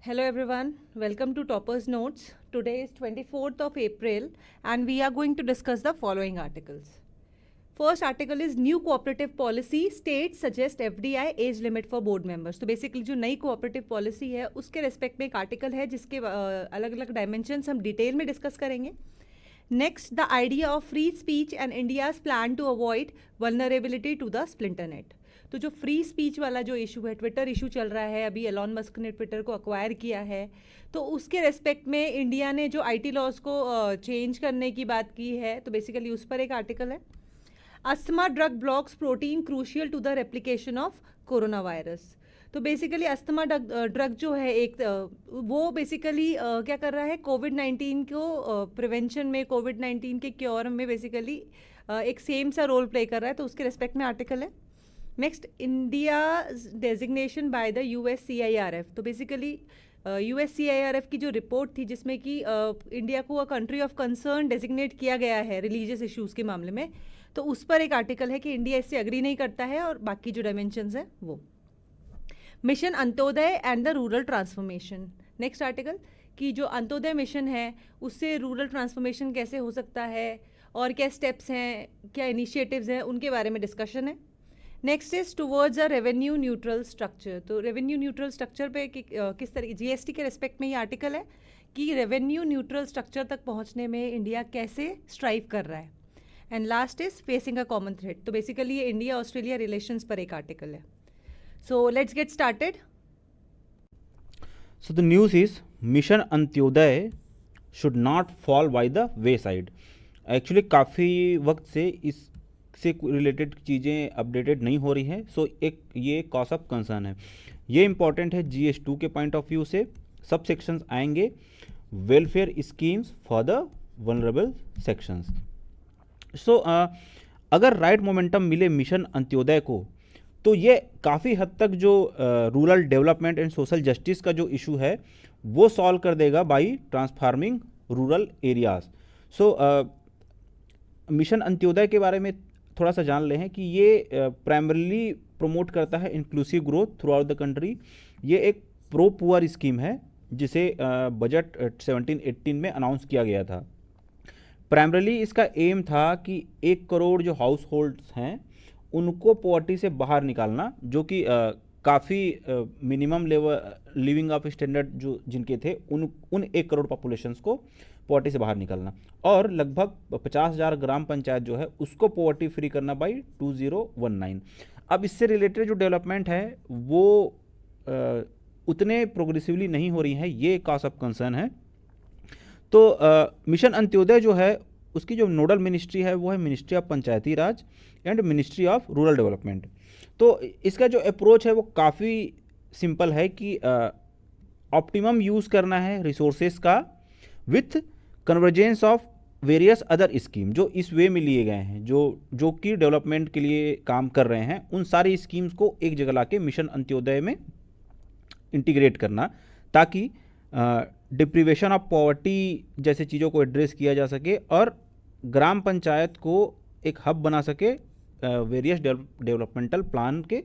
Hello everyone, welcome to Topper's Notes. Today is 24th of April and we are going to discuss the following articles. First article is new cooperative policy states suggest FDI age limit for board members. तो basically जो नई cooperative policy है उसके respect में एक article है जिसके अलग अलग डायमेंशंस हम डिटेल में डिस्कस करेंगे. Next the idea of free speech and India's plan to avoid vulnerability to the splinter net. तो जो फ्री स्पीच वाला जो इशू है, ट्विटर इशू चल रहा है, अभी एलॉन मस्क ने ट्विटर को अक्वायर किया है, तो उसके रेस्पेक्ट में इंडिया ने जो आईटी लॉज को चेंज करने की बात की है, तो बेसिकली उस पर एक आर्टिकल है. Asthma drug blocks protein crucial to the replication of corona virus. तो बेसिकली अस्थमा ड्रग जो है एक वो बेसिकली क्या कर रहा है, कोविड-19 को प्रिवेंशन में, कोविड-19 के क्योर में बेसिकली एक सेम सा रोल प्ले कर रहा है, तो उसके रेस्पेक्ट में आर्टिकल है. Next, India designation by the USCIRF. तो बेसिकली USCIRF की जो रिपोर्ट थी जिसमें कि इंडिया को a country of concern designate किया गया है रिलीजियस इश्यूज़ के मामले में, तो उस पर एक आर्टिकल है कि इंडिया इससे अग्री नहीं करता है और बाकी जो डायमेंशंस हैं वो. Mission Antyodaya and the rural transformation. Next article कि जो अंत्योदय मिशन है उससे रूरल ट्रांसफॉर्मेशन कैसे हो सकता है और क्या स्टेप्स हैं, क्या इनिशिएटिव्स हैं, उनके बारे में डिस्कशन है. Next is towards a revenue neutral structure. तो रेवेन्यू न्यूट्रल स्ट्रक्चर पे किस तरह जीएसटी के रिस्पेक्ट में ये आर्टिकल है कि रेवेन्यू न्यूट्रल स्ट्रक्चर तक पहुंचने में इंडिया कैसे स्ट्राइव कर रहा है. And last is facing a common threat. तो बेसिकली ये इंडिया ऑस्ट्रेलिया रिलेशंस पर एक आर्टिकल है. So let's get started. So the news is Mission Antyodaya should not fall by the wayside. Actually काफ़ी वक्त से इससे रिलेटेड चीज़ें अपडेटेड नहीं हो रही हैं. सो एक ये कॉज ऑफ कंसर्न है. ये इंपॉर्टेंट है GS2 के पॉइंट ऑफ व्यू से. सब सेक्शंस आएंगे, welfare schemes for the vulnerable sections. So अगर राइट मोमेंटम मिले मिशन अंत्योदय को तो ये काफ़ी हद तक जो rural development and social justice का जो इशू है वो सॉल्व कर देगा by transforming rural areas. So mission Antyodaya के बारे में थोड़ा सा जान लें हैं कि ये प्राइमरीली प्रमोट करता है inclusive growth through out the country. ये एक प्रो पुअर स्कीम है जिसे बजट 17-18 में अनाउंस किया गया था. प्राइमरीली इसका एम था कि 1 करोड़ जो हाउस होल्ड्स हैं उनको पॉवर्टी से बाहर निकालना, जो कि काफ़ी minimum level living of standard जो जिनके थे उन 1 करोड़ पॉपुलेशंस को पॉवर्टी से बाहर निकालना, और लगभग 50,000 ग्राम पंचायत जो है उसको पॉवर्टी फ्री करना बाई 2019. अब इससे रिलेटेड जो डेवलपमेंट है वो उतने प्रोग्रेसिवली नहीं हो रही है. ये कॉज ऑफ कंसर्न है. तो मिशन अंत्योदय जो है उसकी जो नोडल मिनिस्ट्री है वो है ministry of Panchayati Raj and ministry of rural development. तो इसका जो अप्रोच है वो काफ़ी सिंपल है कि ऑप्टिमम यूज़ करना है रिसोर्सेज का with convergence of various other scheme जो इस वे में लिए गए हैं, जो कि डेवलपमेंट के लिए काम कर रहे हैं. उन सारी स्कीम्स को एक जगह ला के मिशन अंत्योदय में इंटीग्रेट करना ताकि डिप्रीवेशन ऑफ पॉवर्टी जैसे चीज़ों को एड्रेस किया जा सके और ग्राम पंचायत को एक हब बना सके वेरियस डेवलपमेंटल प्लान के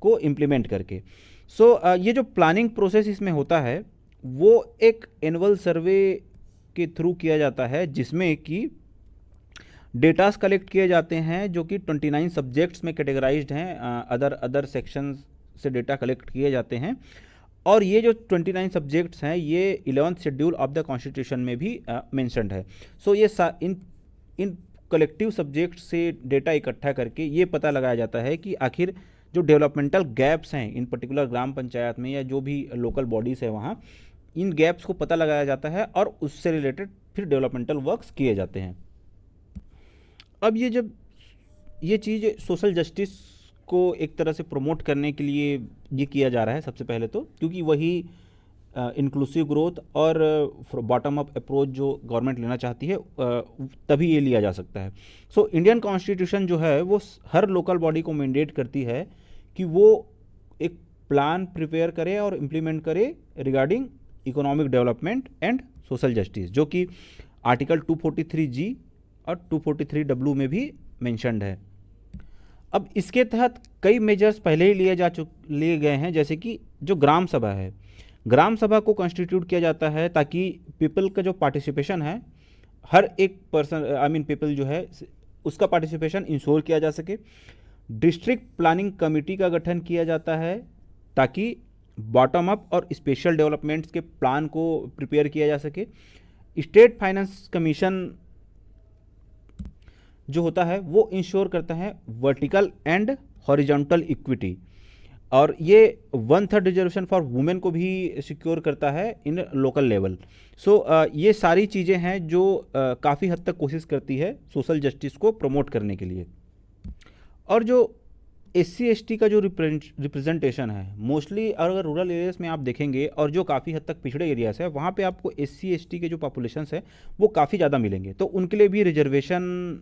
को इम्प्लीमेंट करके. सो ये जो प्लानिंग प्रोसेस इसमें होता है वो एक एनुअल सर्वे के थ्रू किया जाता है जिसमें कि डेटास कलेक्ट किए जाते हैं जो कि 29 सब्जेक्ट्स में कैटेगराइज्ड हैं. अदर सेक्शंस से डेटा कलेक्ट किए जाते हैं और ये जो 29 सब्जेक्ट्स हैं ये 11th schedule of the constitution में भी मेंशन्ड है. सो ये इन कलेक्टिव सब्जेक्ट से डेटा इकट्ठा करके ये पता लगाया जाता है कि आखिर जो डेवलपमेंटल गैप्स हैं इन पर्टिकुलर ग्राम पंचायत में या जो भी लोकल बॉडीज़ है वहाँ, इन गैप्स को पता लगाया जाता है और उससे रिलेटेड फिर डेवलपमेंटल वर्क्स किए जाते हैं. अब ये चीज़ सोशल जस्टिस को एक तरह से प्रमोट करने के लिए ये किया जा रहा है सबसे पहले तो, क्योंकि वही इंक्लूसिव ग्रोथ और बॉटम अप अप्रोच जो गवर्नमेंट लेना चाहती है तभी ये लिया जा सकता है. सो इंडियन कॉन्स्टिट्यूशन जो है वो हर लोकल बॉडी को मैंडेट करती है कि वो एक प्लान प्रिपेयर करे और इम्प्लीमेंट करे regarding economic development and social justice, जो कि आर्टिकल 243G और 243W में भी मेंशन्ड है. अब इसके तहत कई मेजर्स पहले ही लिए गए हैं, जैसे कि जो ग्राम सभा है, ग्राम सभा को कॉन्स्टिट्यूट किया जाता है ताकि पीपल का जो पार्टिसिपेशन है, हर एक पर्सन आई मीन पीपल जो है उसका पार्टिसिपेशन इंश्योर किया जा सके। डिस्ट्रिक्ट प्लानिंग कमेटी का गठन किया जाता है ताकि बॉटम अप और स्पेशल डेवलपमेंट्स के प्लान को प्रिपेयर किया जा सके। स्टेट फाइनेंस कमीशन जो होता है वो इंश्योर करता है वर्टिकल एंड हॉरिजॉन्टल इक्विटी, और ये 1/3 रिजर्वेशन फॉर वुमेन को भी सिक्योर करता है इन लोकल लेवल। सो ये सारी चीज़ें हैं जो काफ़ी हद तक कोशिश करती है सोशल जस्टिस को प्रमोट करने के लिए। और जो SC/ST का जो रिप्रेजेंटेशन है, मोस्टली अगर रूरल एरियाज में आप देखेंगे और जो काफ़ी हद तक पिछड़े एरियाज है, वहाँ पे आपको SC/ST के जो पॉपुलेशंस है वो काफ़ी ज़्यादा मिलेंगे। तो उनके लिए भी रिजर्वेशन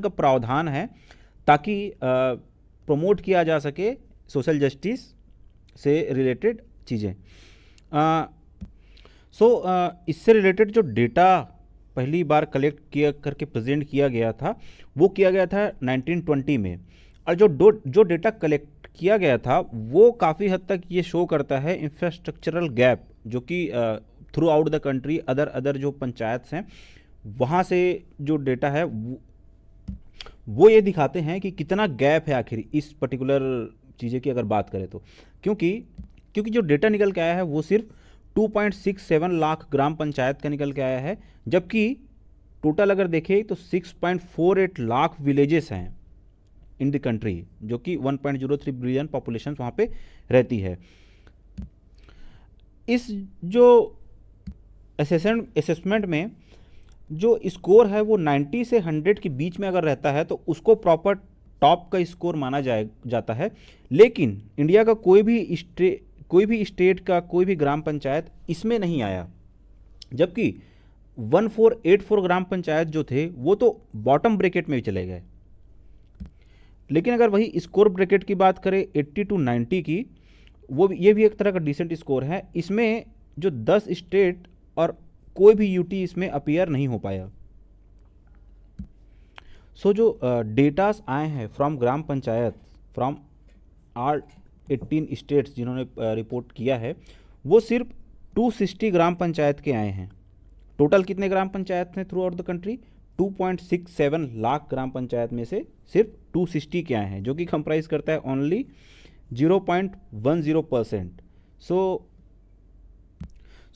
का प्रावधान है ताकि प्रमोट किया जा सके सोशल जस्टिस से रिलेटेड चीज़ें। इससे रिलेटेड जो डेटा पहली बार कलेक्ट किया करके प्रेजेंट किया गया था वो किया गया था 1920 में, और जो डेटा कलेक्ट किया गया था वो काफ़ी हद तक ये शो करता है इंफ्रास्ट्रक्चरल गैप, जो कि through out the country other जो पंचायत हैं वहाँ से जो डेटा है वो ये दिखाते हैं कि कितना गैप है आखिर इस पर्टिकुलर चीज़ें की अगर बात करें तो। क्योंकि जो डेटा निकल के आया है वो सिर्फ 2.67 लाख ग्राम पंचायत का निकल के आया है, जबकि टोटल अगर देखें तो 6.48 लाख विलेजेस हैं इन द कंट्री, जो कि 1.03 बिलियन पॉपुलेशन वहाँ पे रहती है। इस जो असेसमेंट में जो स्कोर है वो 90 से 100 के बीच में अगर रहता है तो उसको प्रॉपर टॉप का स्कोर माना जाता है। लेकिन इंडिया का कोई भी स्टेट का कोई भी ग्राम पंचायत इसमें नहीं आया, जबकि 1484 ग्राम पंचायत जो थे वो तो बॉटम ब्रैकेट में भी चले गए। लेकिन अगर वही स्कोर ब्रैकेट की बात करें 80 to 90 की, ये भी एक तरह का डिसेंट स्कोर है। इसमें जो 10 स्टेट और कोई भी यूटी इसमें अपीयर नहीं हो पाया। जो डेटास आए हैं from gram panchayat from our 18 states जिन्होंने रिपोर्ट किया है, वो सिर्फ 260 ग्राम पंचायत के आए हैं। टोटल कितने ग्राम पंचायत हैं throughout the country? 2.67 lakh ग्राम पंचायत में से सिर्फ 260 के आए हैं, जो कि कंप्राइज करता है ओनली 0.10%।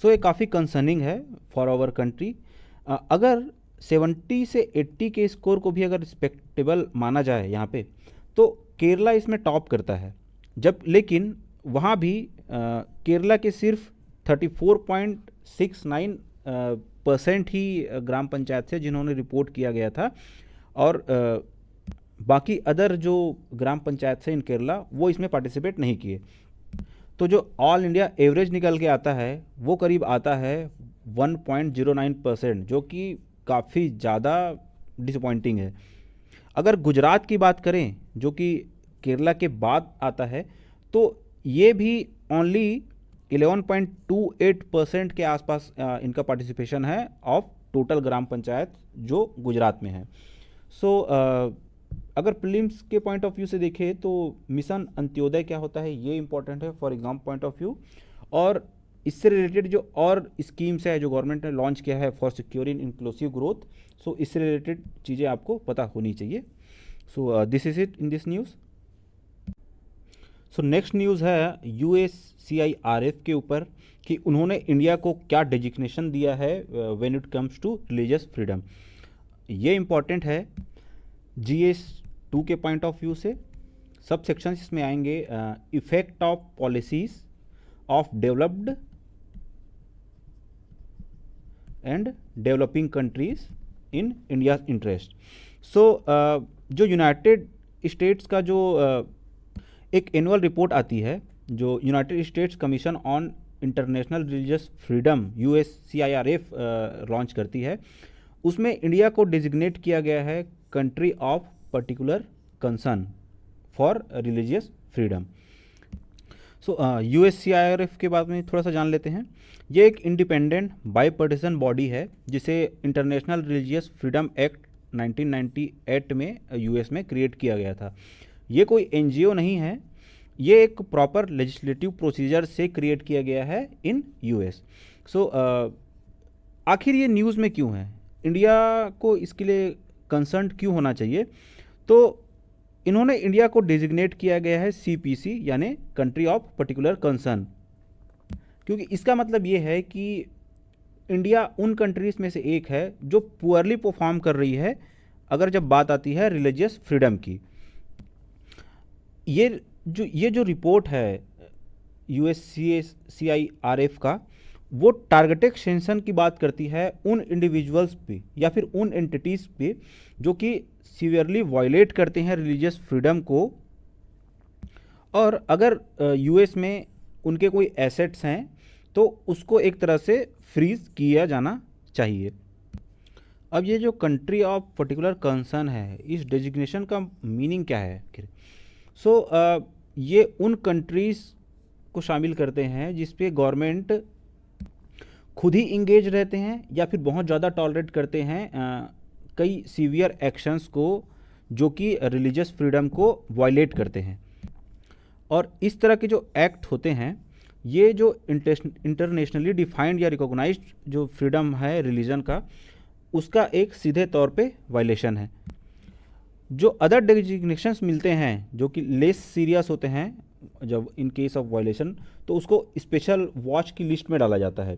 सो ये काफ़ी कंसर्निंग है फॉर आवर कंट्री। अगर 70 से 80 के स्कोर को भी अगर रिस्पेक्टेबल माना जाए यहाँ पे, तो केरला इसमें टॉप करता है। लेकिन वहाँ भी केरला के सिर्फ 34.69% ही ग्राम पंचायत से जिन्होंने रिपोर्ट किया गया था, और बाकी अदर जो ग्राम पंचायत से इन केरला वो इसमें पार्टिसिपेट नहीं किए। तो जो ऑल इंडिया एवरेज निकल के आता है वो करीब आता है 1.09%, जो कि काफ़ी ज़्यादा डिसअपॉइंटिंग है। अगर गुजरात की बात करें जो कि केरला के बाद आता है, तो ये भी ओनली 11.28% के आसपास इनका पार्टिसिपेशन है ऑफ टोटल ग्राम पंचायत जो गुजरात में है। अगर प्रीलिम्स के पॉइंट ऑफ व्यू से देखें तो मिशन अंत्योदय क्या होता है ये इंपॉर्टेंट है for exam point of view, और इससे रिलेटेड जो और स्कीम्स है जो गवर्नमेंट ने लॉन्च किया है फॉर सिक्योरिंग इंक्लूसिव ग्रोथ, इससे रिलेटेड चीज़ें आपको पता होनी चाहिए। This is it in this news. Next news है USCIRF के ऊपर कि उन्होंने इंडिया को क्या डेजिग्नेशन दिया है when it comes to religious freedom. ये इंपॉर्टेंट है GS 2 के पॉइंट ऑफ व्यू से। सब सेक्शंस इसमें आएंगे। Effect of policies of developed and developing countries in India's interest. जो यूनाइटेड स्टेट्स का जो एक एनुअल रिपोर्ट आती है जो United states commission on international religious freedom USCIRF launch करती है, उसमें इंडिया को डिजिग्नेट किया गया है country of particular concern for religious freedom. USCIRF के बारे में थोड़ा सा जान लेते हैं। ये एक इंडिपेंडेंट बाईपार्टिसन बॉडी है जिसे इंटरनेशनल रिलीजियस फ्रीडम एक्ट 1998 में US में क्रिएट किया गया था। ये कोई NGO नहीं है, ये एक प्रॉपर लेजिस्लेटिव प्रोसीजर से क्रिएट किया गया है इन यूएस। सो आखिर ये न्यूज़ में क्यों है, इंडिया को इसके लिए कंसर्न क्यों होना चाहिए? तो इन्होंने इंडिया को डेजिग्नेट किया गया है सीपीसी यानी कंट्री ऑफ पर्टिकुलर कंसर्न, क्योंकि इसका मतलब ये है कि इंडिया उन कंट्रीज़ में से एक है जो पुअरली परफॉर्म कर रही है अगर जब बात आती है रिलीजियस फ्रीडम की। ये जो रिपोर्ट है USCIRF का, वो टारगेटेड सेंशन की बात करती है उन इंडिविजुअल्स पे या फिर उन एंटिटीज़ पे जो कि सीवियरली वायलेट करते हैं रिलीजियस फ्रीडम को, और अगर यूएस में उनके कोई एसेट्स हैं तो उसको एक तरह से फ्रीज किया जाना चाहिए। अब ये जो कंट्री ऑफ पर्टिकुलर कंसर्न है, इस डेजिग्नेशन का मीनिंग क्या है आखिर? ये उन कंट्रीज़ को शामिल करते हैं जिस पे गवर्नमेंट खुद ही इंगेज रहते हैं या फिर बहुत ज़्यादा टॉलरेट करते हैं कई सीवियर एक्शंस को जो कि रिलीजियस फ्रीडम को वायलेट करते हैं। और इस तरह के जो एक्ट होते हैं, ये जो इंटरनेशनली डिफाइंड या रिकॉग्नाइज्ड जो फ्रीडम है रिलीजन का, उसका एक सीधे तौर पे वायलेशन है। जो अदर डेजिग्नेशंस मिलते हैं जो कि लेस सीरियस होते हैं जब इन केस ऑफ वायलेशन, तो उसको स्पेशल वॉच की लिस्ट में डाला जाता है।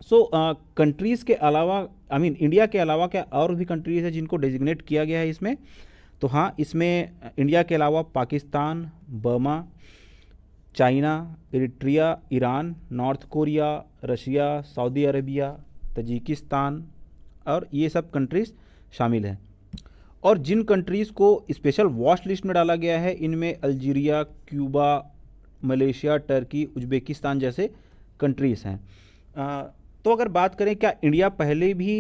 सो कंट्रीज़ के अलावा इंडिया के अलावा क्या और भी कंट्रीज़ हैं जिनको डेजिग्नेट किया गया है इसमें? तो हाँ, इसमें इंडिया के अलावा Pakistan, Burma, China, Eritrea, Iran, north Korea, Russia, Saudi Arabia, Tajikistan और ये सब कंट्रीज़ शामिल हैं। और जिन कंट्रीज़ को स्पेशल वॉच लिस्ट में डाला गया है, इनमें Algeria, Cuba, Malaysia, Turkey, Uzbekistan जैसे कंट्रीज़ हैं। तो अगर बात करें क्या इंडिया पहले भी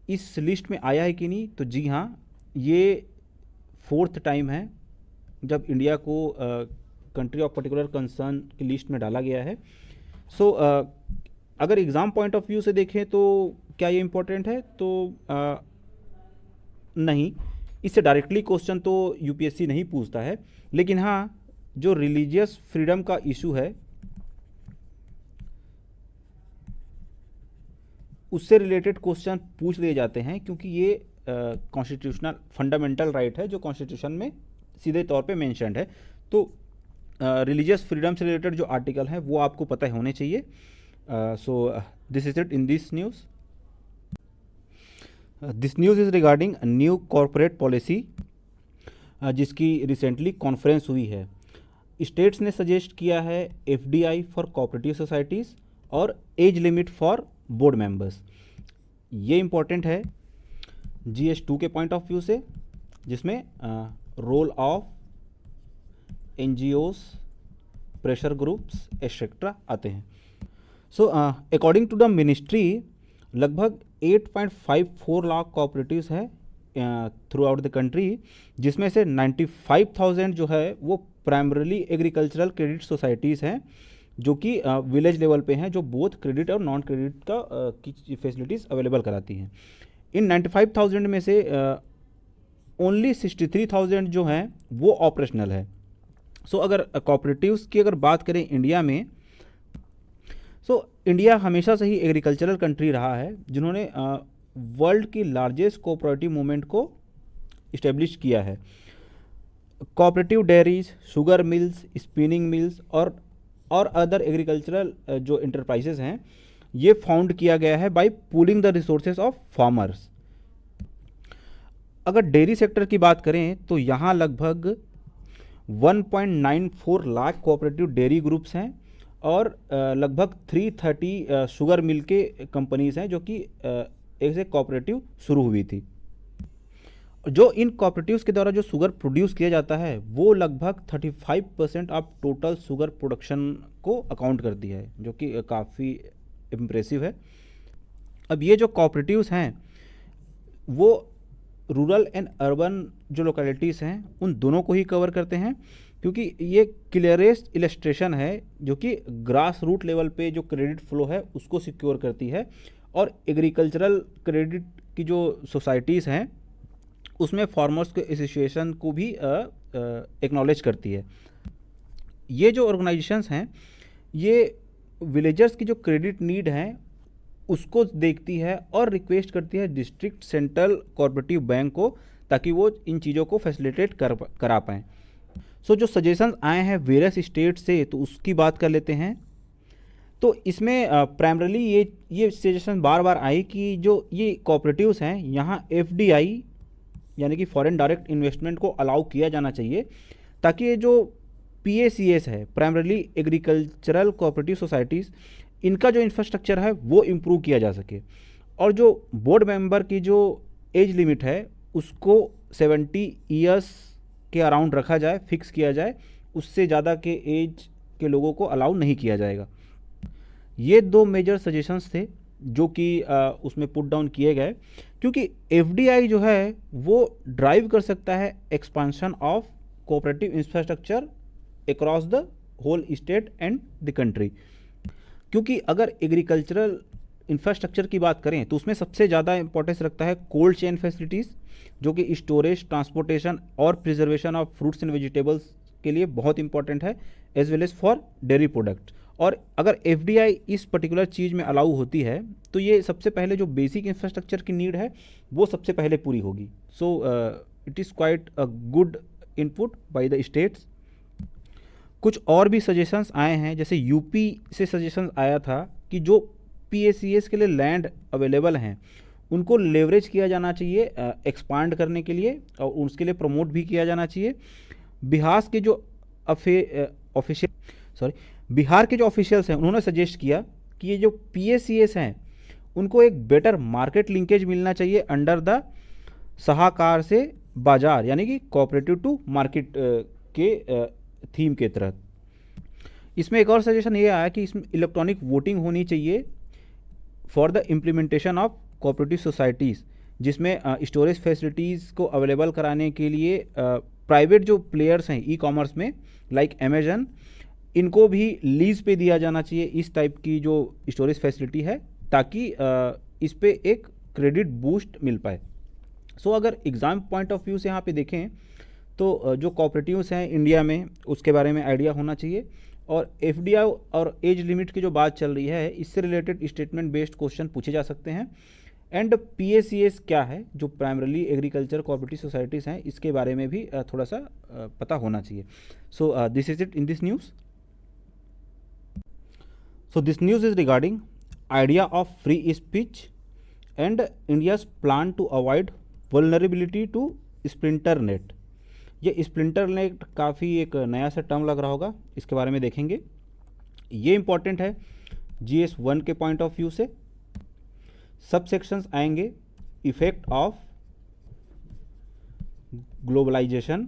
इस लिस्ट में आया है कि नहीं, तो जी हाँ, ये 4th टाइम है जब इंडिया को कंट्री ऑफ पर्टिकुलर कंसर्न की लिस्ट में डाला गया है। सो अगर एग्ज़ाम पॉइंट ऑफ व्यू से देखें तो क्या ये इम्पोर्टेंट है? तो नहीं, इससे डायरेक्टली क्वेश्चन तो यूपीएससी नहीं पूछता है, लेकिन हाँ, जो रिलीजियस फ्रीडम का इशू है उससे रिलेटेड क्वेश्चन पूछ लिए जाते हैं, क्योंकि ये कॉन्स्टिट्यूशनल फंडामेंटल राइट है जो कॉन्स्टिट्यूशन में सीधे तौर पे मेंशन्ड है। तो रिलीजियस फ्रीडम से रिलेटेड जो आर्टिकल हैं वो आपको पता होने चाहिए। So this is it in this news. This news is regarding new corporate policy जिसकी रिसेंटली कॉन्फ्रेंस हुई है। स्टेट्स ने सजेस्ट किया है FDI फॉर कोऑपरेटिव सोसाइटीज़ और age limit for board members. ये इम्पॉर्टेंट है GS2 के पॉइंट ऑफ व्यू से, जिसमें role of NGOs, pressure groups etcetera आते हैं। So according to the ministry, लगभग 8.54 लाख कोऑपरेटिव्स हैं थ्रू आउट द कंट्री, जिसमें से 95,000 जो है वो प्राइमरीली एग्रीकल्चरल क्रेडिट सोसाइटीज़ हैं जो कि विलेज लेवल पे हैं, जो बोथ क्रेडिट और नॉन क्रेडिट का की फैसिलिटीज़ अवेलेबल कराती हैं। इन 95,000 में से ओनली 63,000 जो हैं वो ऑपरेशनल है। सो अगर कोऑपरेटिव्स की अगर बात करें इंडिया में, इंडिया हमेशा से ही एग्रीकल्चरल कंट्री रहा है जिन्होंने वर्ल्ड की लार्जेस्ट कोऑपरेटिव मूवमेंट को इस्टेब्लिश किया है। Cooperative dairies, sugar mills, spinning mills और अदर एग्रीकल्चरल जो इंटरप्राइजेज हैं, ये फाउंड किया गया है by pooling the resources of farmers. अगर डेयरी सेक्टर की बात करें तो यहाँ लगभग 1.94 लाख कोऑपरेटिव डेयरी ग्रुप्स हैं और लगभग 330 शुगर मिल के कंपनीज़ हैं जो कि एक से कोऑपरेटिव शुरू हुई थी। जो इन कोऑपरेटिव्स के द्वारा जो शुगर प्रोड्यूस किया जाता है वो लगभग 35% ऑफ टोटल शुगर प्रोडक्शन को अकाउंट करती है, जो कि काफ़ी इम्प्रेसिव है। अब ये जो कोऑपरेटिव्स हैं वो रूरल एंड अर्बन जो लोकेलिटीज़ हैं उन दोनों को ही कवर करते हैं, क्योंकि ये क्लियरेस्ट इलस्ट्रेशन है जो कि ग्रास रूट लेवल पे जो क्रेडिट फ्लो है उसको सिक्योर करती है और एग्रीकल्चरल क्रेडिट की जो सोसाइटीज़ हैं उसमें फार्मर्स के एसोसिएशन को भी एक्नॉलेज करती है। ये जो ऑर्गेनाइजेशंस हैं ये विलेजर्स की जो क्रेडिट नीड है उसको देखती है और रिक्वेस्ट करती है डिस्ट्रिक्ट सेंट्रल कोऑपरेटिव बैंक को, ताकि वो इन चीज़ों को फैसिलिटेट करा पाएँ। सो जो सजेशंस आए हैं वेरियस स्टेट से, तो उसकी बात कर लेते हैं। तो इसमें प्राइमरली ये सजेशन बार बार आई कि जो ये कोऑपरेटिव्स हैं यहाँ एफडीआई यानी कि फॉरेन डायरेक्ट इन्वेस्टमेंट को अलाउ किया जाना चाहिए, ताकि ये जो पीएसीएस है, प्राइमरली एग्रीकल्चरल कोऑपरेटिव सोसाइटीज़, इनका जो इंफ्रास्ट्रक्चर है वो इम्प्रूव किया जा सके। और जो बोर्ड मेंबर की जो एज लिमिट है उसको 70 ईयर्स के अराउंड रखा जाए, फिक्स किया जाए, उससे ज़्यादा के एज के लोगों को अलाउ नहीं किया जाएगा। ये दो मेजर सजेशंस थे जो कि उसमें पुट डाउन किए गए, क्योंकि एफडीआई जो है वो ड्राइव कर सकता है expansion of cooperative infrastructure across the whole state and the country. क्योंकि अगर एग्रीकल्चरल इंफ्रास्ट्रक्चर की बात करें तो उसमें सबसे ज़्यादा इंपॉर्टेंस रखता है कोल्ड चेन फैसिलिटीज़, जो कि स्टोरेज, ट्रांसपोर्टेशन और preservation of fruits and vegetables के लिए बहुत इंपॉर्टेंट है, as well as for dairy product. और अगर एफडीआई इस पर्टिकुलर चीज़ में अलाउ होती है तो ये सबसे पहले जो बेसिक इंफ्रास्ट्रक्चर की नीड है वो सबसे पहले पूरी होगी। So it is quite a good input by the states. कुछ और भी सजेशंस आए हैं, जैसे यूपी से सजेशंस आया था कि जो पीएसीएस के लिए लैंड अवेलेबल हैं उनको लेवरेज किया जाना चाहिए एक्सपांड करने के लिए, और उसके लिए प्रमोट भी किया जाना चाहिए। बिहार के जो बिहार के जो ऑफिशियल्स हैं उन्होंने सजेस्ट किया कि ये जो पीएसीएस हैं उनको एक बेटर मार्केट लिंकेज मिलना चाहिए अंडर द सहाकार से बाजार, यानी कि कोऑपरेटिव टू मार्केट के थीम के तहत। इसमें एक और सजेशन ये आया कि इसमें इलेक्ट्रॉनिक वोटिंग होनी चाहिए for the implementation of cooperative societies, जिसमें स्टोरेज फैसिलिटीज़ को अवेलेबल कराने के लिए प्राइवेट जो प्लेयर्स हैं ई कॉमर्स में लाइक अमेजन, इनको भी लीज पे दिया जाना चाहिए इस टाइप की जो स्टोरेज फैसिलिटी है, ताकि इस पे एक क्रेडिट बूस्ट मिल पाए। सो अगर एग्ज़ाम पॉइंट ऑफ व्यू से यहाँ पे देखें तो जो कोऑपरेटिव्स हैं इंडिया में उसके बारे में आइडिया होना चाहिए, और एफडीआई और एज लिमिट की जो बात चल रही है इससे रिलेटेड स्टेटमेंट बेस्ड क्वेश्चन पूछे जा सकते हैं। एंड पीएसीएस क्या है, जो प्राइमरली एग्रीकल्चर कोऑपरेटिव सोसाइटीज़ हैं, इसके बारे में भी थोड़ा सा पता होना चाहिए। So this is it in this news. So this news is regarding idea of free speech and India's plan to avoid vulnerability to splinter net। ये स्प्लिंटर नेट काफ़ी एक नया सा टर्म लग रहा होगा, इसके बारे में देखेंगे। ये इम्पॉर्टेंट है GS 1 के पॉइंट ऑफ व्यू से। सब सेक्शंस आएंगे effect of globalisation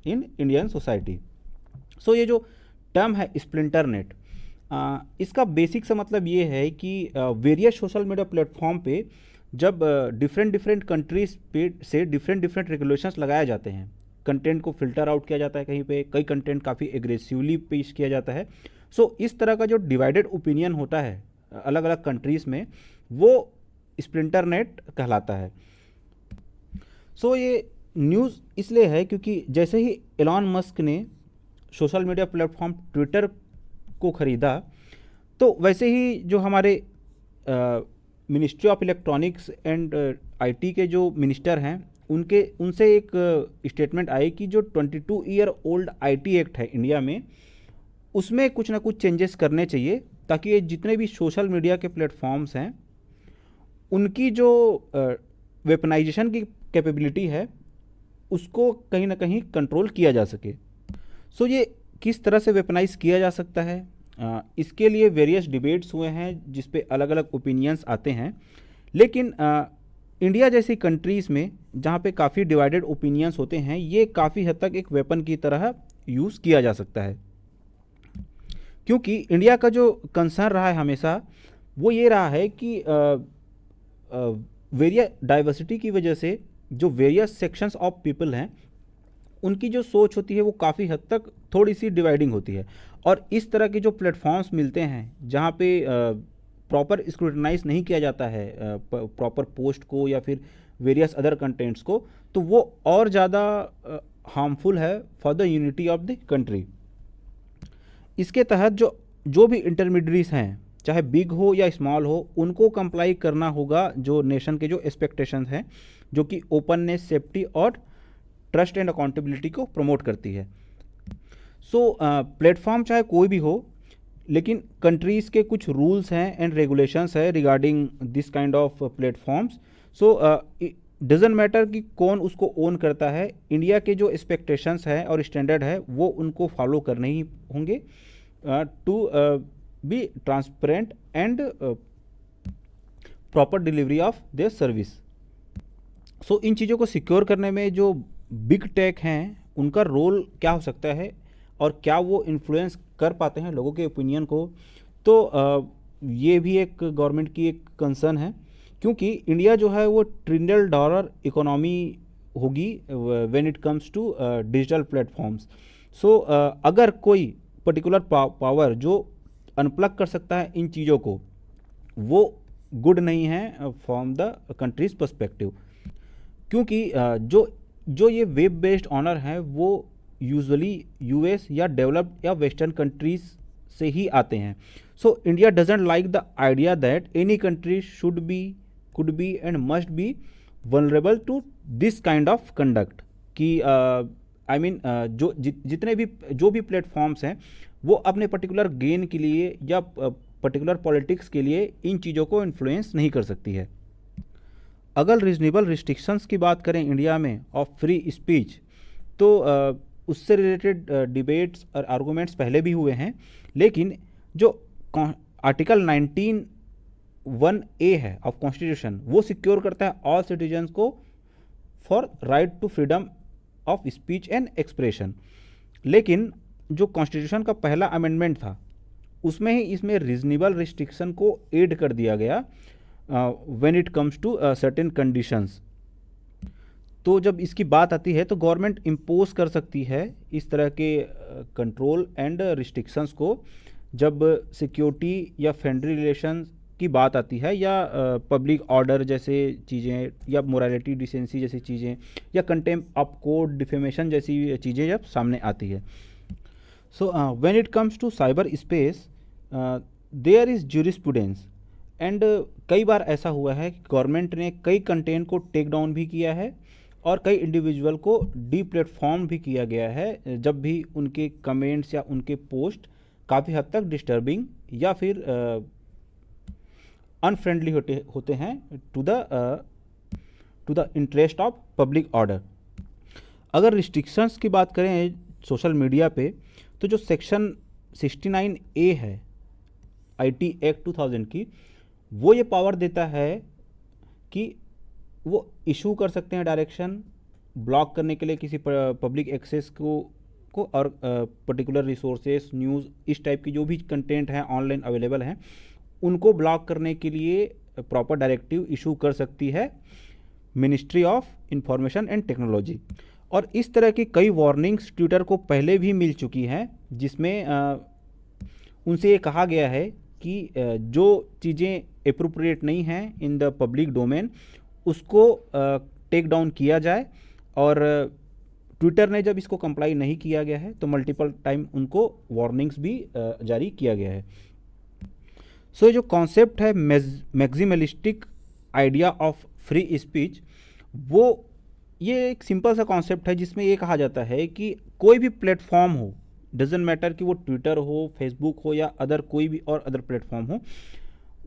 in Indian society. So ये जो टर्म है स्प्लिंटर नेट, इसका बेसिक सा मतलब ये है कि वेरियस सोशल मीडिया प्लेटफॉर्म पे जब डिफरेंट कंट्रीज पे से डिफरेंट रेगुलेशंस लगाए जाते हैं, कंटेंट को फिल्टर आउट किया जाता है, कहीं पे कई कंटेंट काफ़ी एग्रेसिवली पेश किया जाता है। सो इस तरह का जो डिवाइडेड ओपिनियन होता है अलग अलग कंट्रीज़ में, वो स्प्लिंटर नेट कहलाता है। सो ये न्यूज़ इसलिए है क्योंकि जैसे ही एलॉन मस्क ने सोशल मीडिया प्लेटफॉर्म ट्विटर को ख़रीदा, तो वैसे ही जो हमारे ministry of electronics and IT के जो मिनिस्टर हैं उनसे एक स्टेटमेंट आई कि जो 22 ईयर ओल्ड आईटी एक्ट है इंडिया में, उसमें कुछ ना कुछ चेंजेस करने चाहिए, ताकि ये जितने भी सोशल मीडिया के प्लेटफॉर्म्स हैं उनकी जो वेपनाइजेशन की कैपेबिलिटी है उसको कहीं ना कहीं कंट्रोल किया जा सके। सो ये किस तरह से वेपनाइज किया जा सकता है, इसके लिए वेरियस डिबेट्स हुए हैं जिस पे अलग अलग ओपिनियंस आते हैं, लेकिन इंडिया जैसी कंट्रीज़ में जहाँ पे काफ़ी डिवाइडेड ओपिनियंस होते हैं, ये काफ़ी हद तक एक वेपन की तरह यूज़ किया जा सकता है। क्योंकि इंडिया का जो कंसर्न रहा है हमेशा वो ये रहा है कि वेरियस डाइवर्सिटी की वजह से जो वेरियस सेक्शंस ऑफ पीपल हैं उनकी जो सोच होती है वो काफ़ी हद तक थोड़ी सी डिवाइडिंग होती है, और इस तरह के जो प्लेटफॉर्म्स मिलते हैं जहाँ पे प्रॉपर स्क्रूटनाइज नहीं किया जाता है प्रॉपर पोस्ट को या फिर वेरियस अदर कंटेंट्स को, तो वो और ज़्यादा हार्मफुल है for the unity of the country. इसके तहत जो जो भी इंटरमीडियरीज हैं, चाहे बिग हो या स्मॉल हो, उनको कंप्लाई करना होगा जो नेशन के जो एक्सपेक्टेशंस हैं, जो कि ओपननेस, सेफ्टी और ट्रस्ट एंड अकाउंटेबिलिटी को प्रमोट करती है। सो प्लेटफॉर्म चाहे कोई भी हो, लेकिन कंट्रीज़ के कुछ रूल्स हैं एंड रेगुलेशंस है regarding this kind of platforms. So doesn't matter कि कौन उसको ओन करता है, इंडिया के जो एक्सपेक्टेशंस है और स्टैंडर्ड है वो उनको फॉलो करने ही होंगे to be transparent and proper delivery of their service. So इन चीज़ों को सिक्योर करने में जो बिग टेक हैं उनका रोल क्या हो सकता है और क्या वो इन्फ्लुएंस कर पाते हैं लोगों के ओपिनियन को, तो ये भी एक गवर्नमेंट की एक कंसर्न है, क्योंकि इंडिया जो है वो ट्रिलियन डॉलर इकोनॉमी होगी when it comes to digital platforms. So अगर कोई पर्टिकुलर पावर जो अनप्लग कर सकता है इन चीज़ों को, वो गुड नहीं है फ्रॉम द कंट्रीज पर्सपेक्टिव, क्योंकि जो ये वेब बेस्ड ऑनर हैं वो यूजुअली यूएस या डेवलप्ड या वेस्टर्न कंट्रीज से ही आते हैं। So India doesn't like the idea that any country should be, could be and must be vulnerable to this kind of conduct कि आई मीन जितने भी जो भी प्लेटफॉर्म्स हैं वो अपने पर्टिकुलर गेन के लिए या पर्टिकुलर पॉलिटिक्स के लिए इन चीज़ों को इन्फ्लुएंस नहीं कर सकती है। अगर रीजनेबल रिस्ट्रिक्शंस की बात करें इंडिया में ऑफ फ्री स्पीच, तो उससे रिलेटेड डिबेट्स और आर्गूमेंट्स पहले भी हुए हैं, लेकिन जो आर्टिकल 19(1)(a) है ऑफ कॉन्स्टिट्यूशन वो सिक्योर करता है ऑल सिटीजन्स को for right to freedom of speech and expression. लेकिन जो कॉन्स्टिट्यूशन का पहला अमेंडमेंट था उसमें ही इसमें रीजनेबल रिस्ट्रिक्शन को ऐड कर दिया गया when it comes to certain conditions. तो जब इसकी बात आती है तो गवर्नमेंट इम्पोज कर सकती है इस तरह के कंट्रोल एंड रिस्ट्रिक्शंस को जब सिक्योरिटी या फ्रेंडली रिलेशंस की बात आती है, या पब्लिक ऑर्डर जैसे चीज़ें, या मोरालिटी डिसेंसी जैसी चीज़ें, या कंटेम्प्ट ऑफ कोर्ट, डिफेमेशन जैसी चीज़ें जब सामने आती है। So when it comes to cyber space there is jurisprudence and कई बार ऐसा हुआ है कि गवर्नमेंट ने कई कंटेंट को टेक डाउन भी किया है और कई इंडिविजुअल को डी प्लेटफॉर्म भी किया गया है जब भी उनके कमेंट्स या उनके पोस्ट काफ़ी हद तक डिस्टर्बिंग या फिर अनफ्रेंडली होते हैं to the interest of public order. अगर रिस्ट्रिक्शंस की बात करें सोशल मीडिया पे, तो जो सेक्शन 69A है IT एक्ट 2000 की, वो ये पावर देता है कि वो इशू कर सकते हैं डायरेक्शन ब्लॉक करने के लिए किसी पब्लिक एक्सेस को और पर्टिकुलर रिसोर्सेस, न्यूज़, इस टाइप की जो भी कंटेंट हैं ऑनलाइन अवेलेबल हैं उनको ब्लॉक करने के लिए प्रॉपर डायरेक्टिव इशू कर सकती है ministry of information and technology. और इस तरह की कई वार्निंग्स ट्विटर को पहले भी मिल चुकी हैं, जिसमें उनसे ये कहा गया है कि जो चीज़ें एप्रोप्रिएट नहीं हैं इन द पब्लिक डोमेन उसको टेक डाउन किया जाए। और ट्विटर ने जब इसको कंप्लाई नहीं किया गया है तो मल्टीपल टाइम उनको वार्निंग्स भी जारी किया गया है। सो जो कॉन्सेप्ट है मैक्सिमलिस्टिक आइडिया ऑफ फ्री स्पीच, वो ये एक सिंपल सा कॉन्सेप्ट है जिसमें ये कहा जाता है कि कोई भी प्लेटफॉर्म हो, डजेंट मैटर कि वो ट्विटर हो, फेसबुक हो या अदर कोई भी और अदर प्लेटफॉर्म हो,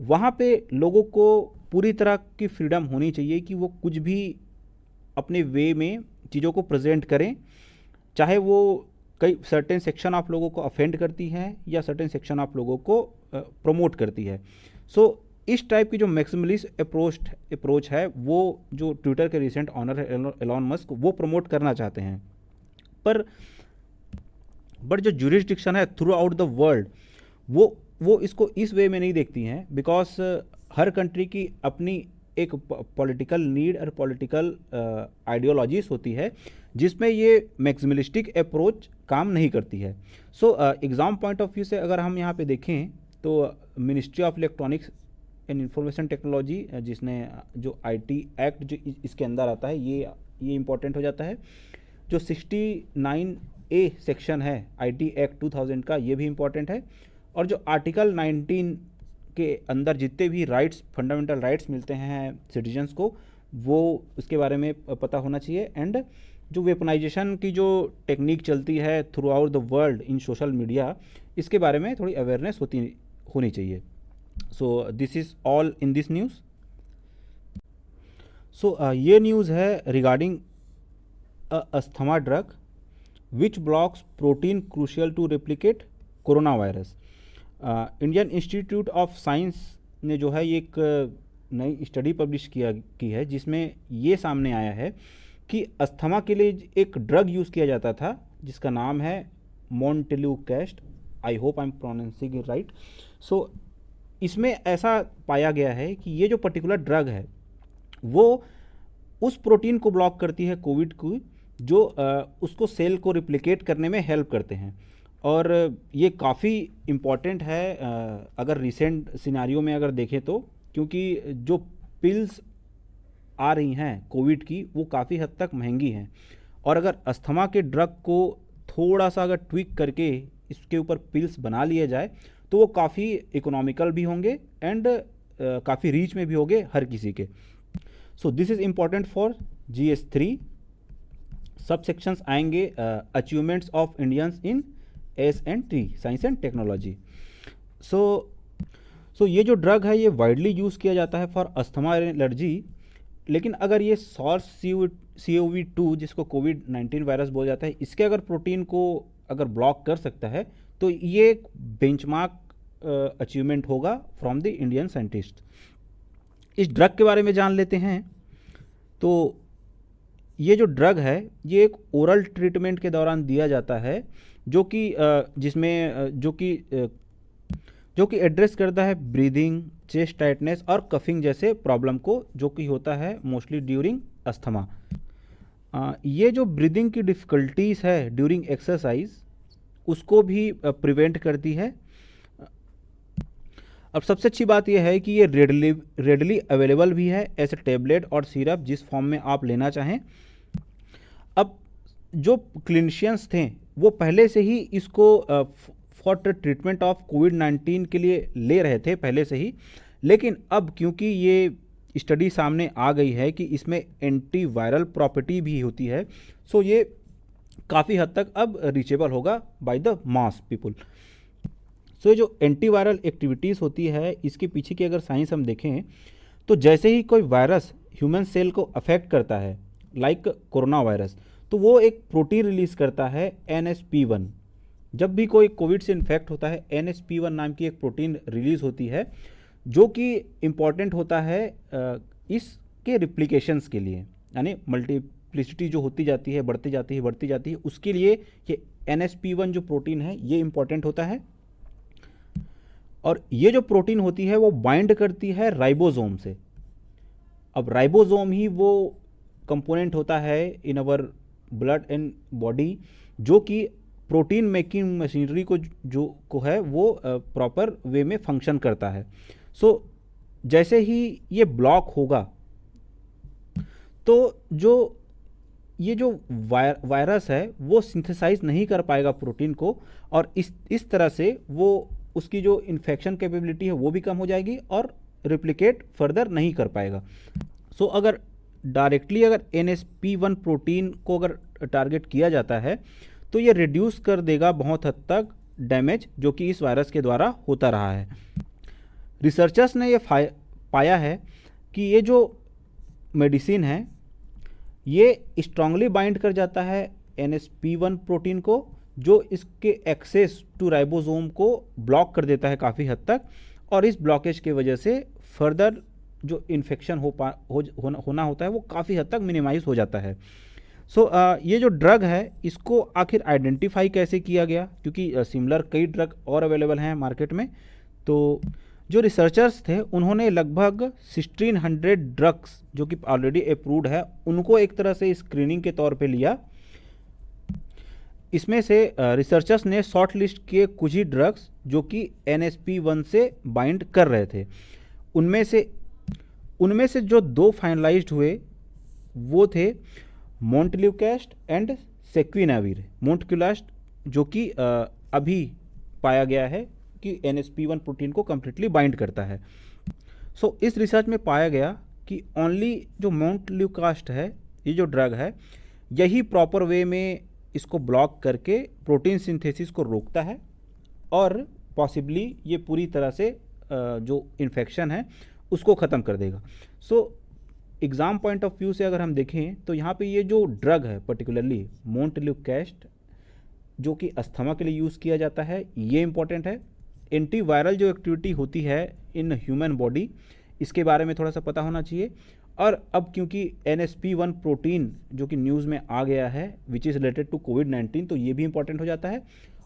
वहाँ पे लोगों को पूरी तरह की फ्रीडम होनी चाहिए कि वो कुछ भी अपने वे में चीज़ों को प्रेजेंट करें, चाहे वो कई सर्टेन सेक्शन ऑफ लोगों को अफेंड करती है या सर्टेन सेक्शन ऑफ लोगों को प्रमोट करती है। सो इस टाइप की जो मैक्सिमलिस्ट अप्रोच है वो जो ट्विटर के रिसेंट ऑनर है एलॉन मस्क वो प्रमोट करना चाहते हैं। बट जो ज्यूरिसडिक्शन है थ्रू आउट द वर्ल्ड वो इसको इस वे में नहीं देखती हैं, बिकॉज हर कंट्री की अपनी एक पॉलिटिकल नीड और पॉलिटिकल आइडियोलॉजीज होती है जिसमें ये मैक्सिमलिस्टिक अप्रोच काम नहीं करती है। सो एग्ज़ाम पॉइंट ऑफ व्यू से अगर हम यहाँ पे देखें तो ministry of electronics and information technology जिसने जो IT एक्ट जो इसके अंदर आता है ये इम्पोर्टेंट हो जाता है। जो 69 ए सेक्शन है आईटी एक्ट 2000 का, ये भी इम्पॉर्टेंट है। और जो आर्टिकल 19 के अंदर जितने भी राइट्स, फंडामेंटल राइट्स मिलते हैं सिटीजन्स को, वो उसके बारे में पता होना चाहिए। एंड जो वेपनाइजेशन की जो टेक्निक चलती है throughout the world in social media, इसके बारे में थोड़ी अवेयरनेस होनी चाहिए। So this is all in this news. So ये न्यूज़ है regarding asthma drug which blocks protein crucial to replicate corona virus. Indian Institute of Science ने जो है ये एक नई स्टडी पब्लिश की है, जिसमें ये सामने आया है कि अस्थमा के लिए एक ड्रग यूज़ किया जाता था जिसका नाम है montelukast. I hope I am pronouncing it right. So इसमें ऐसा पाया गया है कि ये जो पर्टिकुलर ड्रग है वो उस प्रोटीन को ब्लॉक करती है कोविड को, जो उसको सेल को रिप्लिकेट करने में हेल्प करते हैं। और ये काफ़ी इम्पॉर्टेंट है अगर रिसेंट सिनारियो में अगर देखें तो, क्योंकि जो पिल्स आ रही हैं कोविड की वो काफ़ी हद तक महंगी हैं, और अगर अस्थमा के ड्रग को थोड़ा सा अगर ट्विक करके इसके ऊपर पिल्स बना लिया जाए तो वो काफ़ी इकोनॉमिकल भी होंगे एंड काफ़ी रीच में भी होंगे हर किसी के। So this is important for GS3। सब सेक्शंस आएंगे achievements of Indians in S&T, science and technology. So ये जो ड्रग है ये वाइडली यूज़ किया जाता है फॉर अस्थमा एलर्जी, लेकिन अगर ये SARS-CoV-2 जिसको कोविड-19 वायरस बोला जाता है, इसके अगर प्रोटीन को अगर ब्लॉक कर सकता है तो ये एक बेंचमार्क अचीवमेंट होगा फ्रॉम द इंडियन साइंटिस्ट। इस ड्रग के बारे में जान लेते हैं। तो ये जो ड्रग है ये एक ओरल ट्रीटमेंट के दौरान दिया जाता है, जो कि एड्रेस करता है ब्रीदिंग, चेस्ट टाइटनेस और कफिंग जैसे प्रॉब्लम को, जो कि होता है मोस्टली ड्यूरिंग अस्थमा। ये जो ब्रीदिंग की डिफ़िकल्टीज़ है ड्यूरिंग एक्सरसाइज उसको भी प्रिवेंट करती है। अब सबसे अच्छी बात यह है कि ये रेडली अवेलेबल भी है एज ए टेबलेट और सिरप, जिस फॉर्म में आप लेना चाहें। अब जो क्लिनिशियंस थे वो पहले से ही इसको फॉर ट्रीटमेंट ऑफ कोविड-19 के लिए ले रहे थे पहले से ही, लेकिन अब क्योंकि ये स्टडी सामने आ गई है कि इसमें एंटीवायरल प्रॉपर्टी भी होती है, सो ये काफ़ी हद तक अब रीचेबल होगा बाय द मास पीपल। सो ये जो एंटीवायरल एक्टिविटीज़ होती है इसके पीछे की अगर साइंस हम देखें तो जैसे ही कोई वायरस ह्यूमन सेल को अफेक्ट करता है, लाइक कोरोना वायरस, तो वो एक प्रोटीन रिलीज़ करता है NSP1। जब भी कोई कोविड से इन्फेक्ट होता है NSP1 नाम की एक प्रोटीन रिलीज़ होती है, जो कि इम्पॉर्टेंट होता है इसके रिप्लिकेशंस के लिए, यानी मल्टीप्लिसिटी जो होती जाती है, बढ़ती जाती है, उसके लिए ये NSP1 जो प्रोटीन है ये इम्पॉर्टेंट होता है। और ये जो प्रोटीन होती है वो बाइंड करती है राइबोसोम से। अब राइबोसोम ही वो कंपोनेंट होता है इन अवर ब्लड एंड बॉडी, जो कि प्रोटीन मेकिंग मशीनरी को है वो प्रॉपर वे में फंक्शन करता है। सो जैसे ही ये ब्लॉक होगा तो ये जो वायरस है वो सिंथेसाइज नहीं कर पाएगा प्रोटीन को, और इस तरह से वो उसकी जो इन्फेक्शन कैपेबिलिटी है वो भी कम हो जाएगी और रिप्लिकेट फर्दर नहीं कर पाएगा। सो अगर डायरेक्टली अगर NSP1 प्रोटीन को अगर टारगेट किया जाता है तो ये रिड्यूस कर देगा बहुत हद तक डैमेज जो कि इस वायरस के द्वारा होता रहा है। रिसर्चर्स ने ये पाया है कि ये जो मेडिसिन है ये स्ट्रांगली बाइंड कर जाता है NSP1 प्रोटीन को, जो इसके एक्सेस टू राइबोसोम को ब्लॉक कर देता है काफ़ी हद तक, और इस ब्लॉकेज की वजह से फर्दर जो इन्फेक्शन होना होता है वो काफ़ी हद तक मिनिमाइज हो जाता है। सो ये जो ड्रग है इसको आखिर आइडेंटिफाई कैसे किया गया, क्योंकि सिमिलर कई ड्रग और अवेलेबल हैं मार्केट में। तो जो रिसर्चर्स थे उन्होंने लगभग 1600 ड्रग्स जो कि ऑलरेडी अप्रूव्ड है उनको एक तरह से स्क्रीनिंग के तौर पे लिया। इसमें से रिसर्चर्स ने शॉर्ट लिस्ट किए कुछ ही ड्रग्स जो कि NSP1 से बाइंड कर रहे थे। उनमें से जो 2 फाइनलाइज्ड हुए वो थे मोंटेलुकैस्ट एंड सेक्विनावीर मोन्टक्यूलास्ट, जो कि अभी पाया गया है कि NSP1 प्रोटीन को कम्प्लीटली बाइंड करता है। सो इस रिसर्च में पाया गया कि ओनली जो मोन्टक्यूलास्ट है, ये जो ड्रग है, यही प्रॉपर वे में इसको ब्लॉक करके प्रोटीन सिंथेसिस को रोकता है और पॉसिबली ये पूरी तरह से जो इन्फेक्शन है उसको ख़त्म कर देगा। सो एग्ज़ाम पॉइंट ऑफ व्यू से अगर हम देखें तो यहाँ पे ये जो ड्रग है पर्टिकुलरली मोन्टक्यूलास्ट, जो कि अस्थमा के लिए यूज़ किया जाता है, ये इंपॉर्टेंट है। एंटीवायरल जो एक्टिविटी होती है इन ह्यूमन बॉडी, इसके बारे में थोड़ा सा पता होना चाहिए। और अब क्योंकि NSP1 प्रोटीन जो कि न्यूज़ में आ गया है विच इज़ रिलेटेड टू कोविड-19, तो ये भी इंपॉर्टेंट हो जाता है।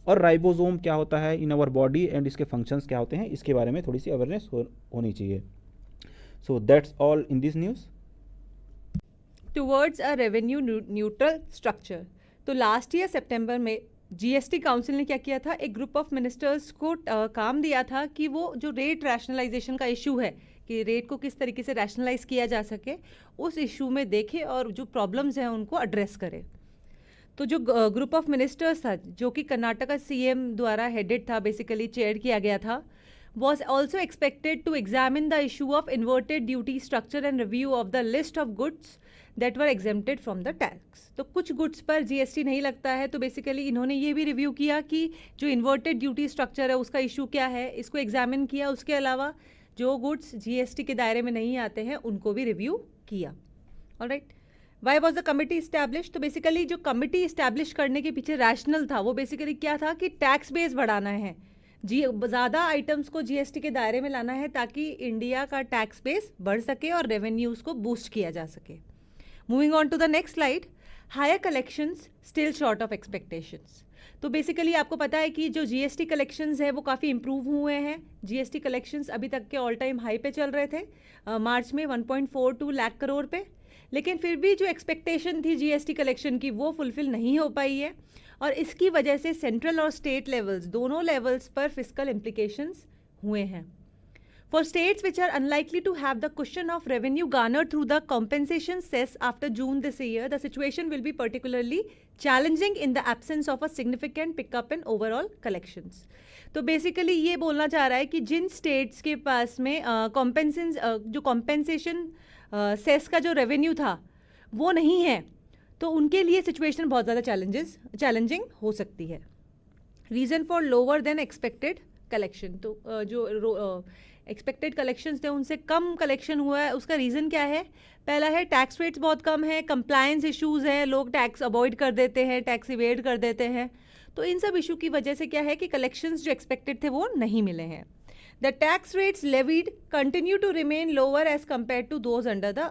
और राइबोसोम क्या होता है इन आवर बॉडी एंड इसके फंक्शंस क्या होते हैं, इसके बारे में थोड़ी सी अवेयरनेस होनी चाहिए। So that's all in this news. Towards a revenue neutral structure, तो लास्ट ईयर सितंबर में GST काउंसिल ने क्या किया था, एक ग्रुप ऑफ मिनिस्टर्स को काम दिया था कि वो जो रेट रैशनलाइजेशन का इशू है कि रेट को किस तरीके से रैशनलाइज किया जा सके, उस इशू में देखे और जो प्रॉब्लम्स हैं उनको एड्रेस करे। तो जो ग्रुप ऑफ मिनिस्टर्स था, जो कि कर्नाटका CM द्वारा हेडेड था, बेसिकली चेयर किया गया था, was also expected to examine the issue of inverted duty structure and review of the list of goods that were exempted from the tax। तो कुछ गुड्स पर GST नहीं लगता है, तो बेसिकली इन्होंने ये भी रिव्यू किया कि जो इन्वर्टेड ड्यूटी स्ट्रक्चर है उसका इशू क्या है, इसको एग्जामिन किया। उसके अलावा जो गुड्स GST के दायरे में नहीं आते हैं उनको भी रिव्यू किया। Alright, why was the committee establish, तो बेसिकली जो कमिटी इस्टेब्लिश करने के पीछे रैशनल था वो बेसिकली क्या था कि टैक्स बेस बढ़ाना है, ज़्यादा आइटम्स को GST के दायरे में लाना है ताकि इंडिया का टैक्स बेस बढ़ सके और रेवेन्यूज़ को बूस्ट किया जा सके। Moving on to the next slide, higher collections still short of expectations. तो बेसिकली आपको पता है कि जो GST कलेक्शंस है वो काफ़ी इंप्रूव हुए हैं। GST कलेक्शंस अभी तक के ऑल टाइम हाई पे चल रहे थे, मार्च में 1.42 लाख करोड़ पे, लेकिन फिर भी जो एक्सपेक्टेशन थी GST कलेक्शन की वो फुलफिल नहीं हो पाई है और इसकी वजह से सेंट्रल और स्टेट लेवल्स, दोनों लेवल्स पर फिस्कल इम्प्लीकेशंस हुए हैं। For states which are unlikely to have the question of revenue garnered through the compensation cess after June this year, the situation will be particularly challenging in the absence of a significant pickup in overall collections. तो basically ये बोलना चाह रहा है कि जिन states के पास में जो कॉम्पेंसेशन सेस का जो रेवेन्यू था वो नहीं है, तो उनके लिए सिचुएशन बहुत ज़्यादा चैलेंजिंग हो सकती है। Reason for lower than expected collection, तो जो एक्सपेक्टेड कलेक्शंस थे उनसे कम कलेक्शन हुआ है, उसका रीज़न क्या है? पहला है टैक्स रेट्स बहुत कम है, कंप्लायंस इश्यूज़ हैं, लोग टैक्स अवॉइड कर देते हैं, टैक्स इवेड कर देते हैं। तो इन सब इशू की वजह से क्या है कि कलेक्शंस जो एक्सपेक्टेड थे वो नहीं मिले हैं। The tax rates levied continue to remain lower as compared to those under the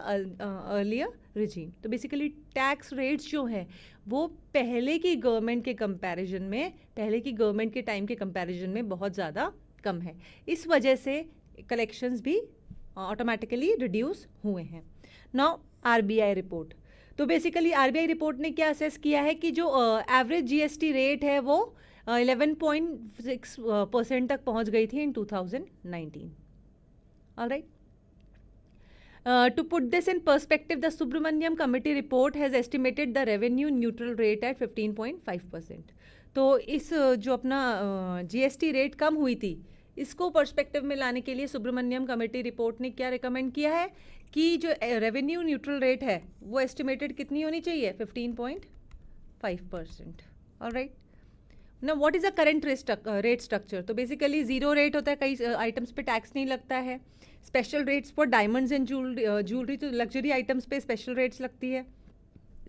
earlier regime। तो बेसिकली टैक्स रेट्स जो हैं वो पहले की गवर्नमेंट के कंपैरिजन में, पहले की गवर्नमेंट के टाइम के कंपैरिजन में बहुत ज़्यादा कम है। इस वजह से कलेक्शंस भी ऑटोमेटिकली रिड्यूस हुए हैं। नाउ RBI रिपोर्ट, तो बेसिकली RBI रिपोर्ट ने क्या असेस किया है कि जो एवरेज GST रेट है वो 11.6% तक पहुंच गई थी in 2019। Alright, to put this in perspective, the Subramaniam committee report has estimated the revenue neutral rate at 15.5%। तो इस जो अपना GST रेट कम हुई थी, इसको पर्सपेक्टिव में लाने के लिए सुब्रमण्यम कमेटी रिपोर्ट ने क्या रिकमेंड किया है कि जो रेवेन्यू न्यूट्रल रेट है वो एस्टिमेटेड कितनी होनी चाहिए, 15.5%। ऑलराइट, ना what is the current rate structure? तो बेसिकली जीरो रेट होता है, कई आइटम्स पे टैक्स नहीं लगता है। Special rates for diamonds and jewellery, तो लग्जरी आइटम्स पे स्पेशल रेट्स लगती है।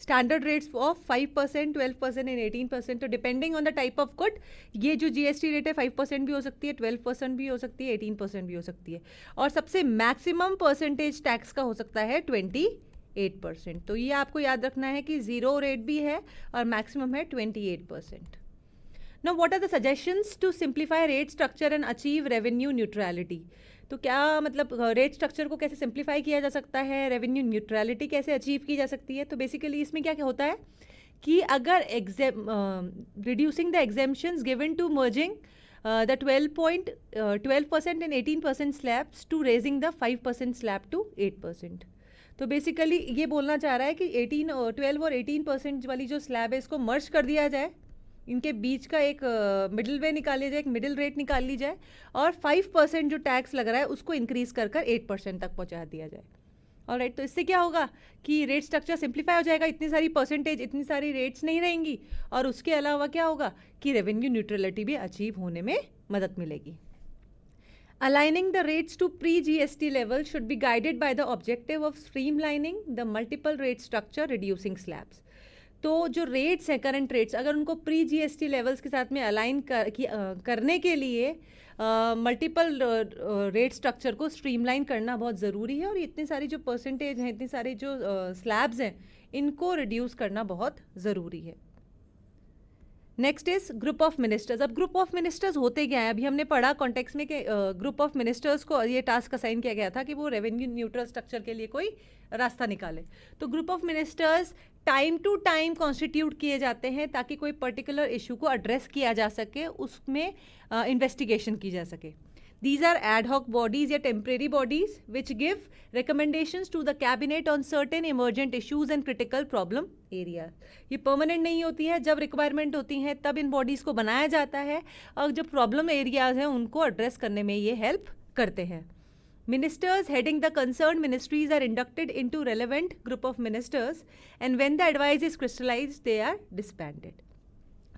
Standard rates of 5%, 12% and 18%। तो depending on the type of good ये जो GST रेट है 5% भी हो सकती है, 12% भी हो सकती है, 18% भी हो सकती है, और सबसे मैक्सिमम परसेंटेज टैक्स का हो सकता है 28%। तो ये आपको याद रखना है कि ज़ीरो रेट भी है और मैक्सिमम है 28%। Now, what are the suggestions to simplify rate structure and achieve revenue neutrality? तो क्या मतलब रेट स्ट्रक्चर को कैसे सिंप्लीफाई किया जा सकता है, रेवेन्यू न्यूट्रलिटी कैसे अचीव की जा सकती है? तो बेसिकली इसमें क्या क्या होता है कि अगर reducing the exemptions given to merging the 12% and 18% slabs to raising the 5% slab to 8%। तो बेसिकली ये बोलना चाह रहा है कि 12 और 18% वाली जो स्लैब है इसको मर्ज कर दिया जाए, इनके बीच का एक मिडिल वे निकाल लिया जाए, एक मिडिल रेट निकाल ली जाए, और 5% जो टैक्स लग रहा है उसको इंक्रीज कर 8% तक पहुंचा दिया जाए। ऑलराइट, तो इससे क्या होगा कि रेट स्ट्रक्चर सिंप्लीफाई हो जाएगा, इतनी सारी परसेंटेज, इतनी सारी रेट्स नहीं रहेंगी, और उसके अलावा क्या होगा कि रेवेन्यू न्यूट्रलिटी भी अचीव होने में मदद मिलेगी। Aligning the rates to pre-GST level should be guided by the objective of streamlining the multiple rate structure, reducing slabs. तो जो रेट्स हैं, करंट रेट्स, अगर उनको प्री जीएसटी लेवल्स के साथ में अलाइन करने के लिए मल्टीपल रेट स्ट्रक्चर को स्ट्रीमलाइन करना बहुत ज़रूरी है, और इतनी सारी जो परसेंटेज हैं, इतनी सारी जो स्लैब्स हैं, इनको रिड्यूस करना बहुत ज़रूरी है। Next is group of ministers. अब ग्रुप ऑफ मिनिस्टर्स होते क्या है, अभी हमने पढ़ा कॉन्टेक्स्ट में कि ग्रुप ऑफ मिनिस्टर्स को ये टास्क असाइन किया गया था कि वो रेवेन्यू न्यूट्रल स्ट्रक्चर के लिए कोई रास्ता निकाले। तो group of ministers time to time constitute किए जाते हैं ताकि कोई पर्टिकुलर इशू को एड्रेस किया जा सके, उसमें इन्वेस्टिगेशन की जा सके। These are ad hoc bodies या temporary bodies which give recommendations to the cabinet on certain emergent issues and critical problem areas. ये permanent नहीं होती है, जब requirement होती हैं तब इन bodies को बनाया जाता है, और जब problem areas हैं उनको address करने में ये help करते हैं। Ministers heading the concerned ministries are inducted into relevant group of ministers, and when the advice is crystallized, they are disbanded.